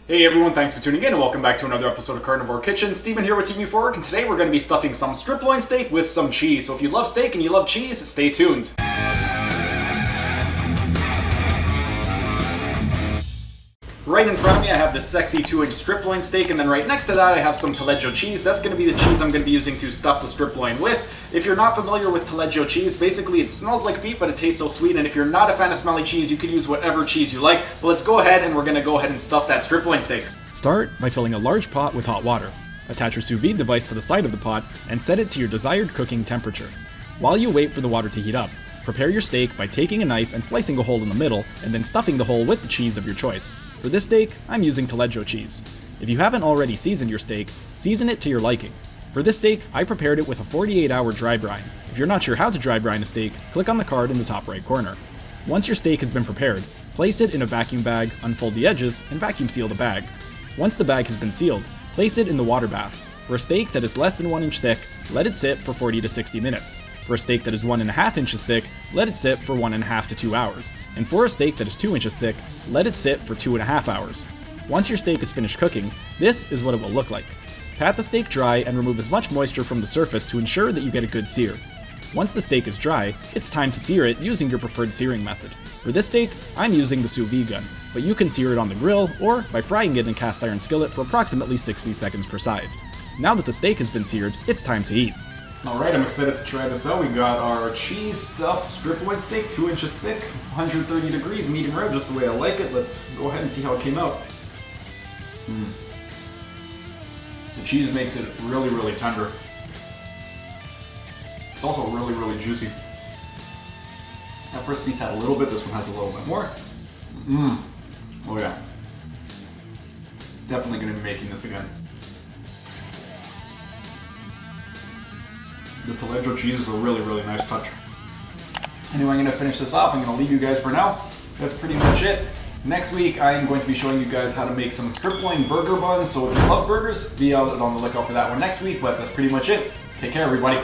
Hey everyone, thanks for tuning in and welcome back to another episode of Carnivore Kitchen. Steven here with TV Fork, and today we're going to be stuffing some striploin steak with some cheese. So if you love steak and you love cheese, stay tuned. Right in front of me I have this sexy 2-inch striploin steak, and then right next to that I have some taleggio cheese. That's going to be the cheese I'm going to be using to stuff the striploin with. If you're not familiar with taleggio cheese, basically it smells like feet but it tastes so sweet, and if you're not a fan of smelly cheese, you can use whatever cheese you like. But let's go ahead and we're going to go ahead and stuff that striploin steak. Start by filling a large pot with hot water. Attach your sous vide device to the side of the pot and set it to your desired cooking temperature. While you wait for the water to heat up, prepare your steak by taking a knife and slicing a hole in the middle and then stuffing the hole with the cheese of your choice. For this steak, I'm using taleggio cheese. If you haven't already seasoned your steak, season it to your liking. For this steak, I prepared it with a 48-hour dry brine. If you're not sure how to dry brine a steak, click on the card in the top right corner. Once your steak has been prepared, place it in a vacuum bag, unfold the edges, and vacuum seal the bag. Once the bag has been sealed, place it in the water bath. For a steak that is less than 1 inch thick, let it sit for 40 to 60 minutes. For a steak that is 1.5 inches thick, let it sit for 1.5 to 2 hours. And for a steak that is 2 inches thick, let it sit for 2.5 hours. Once your steak is finished cooking, this is what it will look like. Pat the steak dry and remove as much moisture from the surface to ensure that you get a good sear. Once the steak is dry, it's time to sear it using your preferred searing method. For this steak, I'm using the sous vide gun, but you can sear it on the grill or by frying it in a cast iron skillet for approximately 60 seconds per side. Now that the steak has been seared, it's time to eat. Alright, I'm excited to try this out. We got our cheese stuffed striploin steak, 2 inches thick, 130 degrees, medium rare, just the way I like it. Let's go ahead and see how it came out. The cheese makes it really, really tender. It's also really, really juicy. That first piece had a little bit, this one has a little bit more. Oh yeah. Definitely going to be making this again. The taleggio cheese is a really, really nice touch. Anyway, I'm going to finish this off. I'm going to leave you guys for now. That's pretty much it. Next week, I am going to be showing you guys how to make some striploin burger buns. So if you love burgers, be out on the lookout for that one next week. But that's pretty much it. Take care, everybody.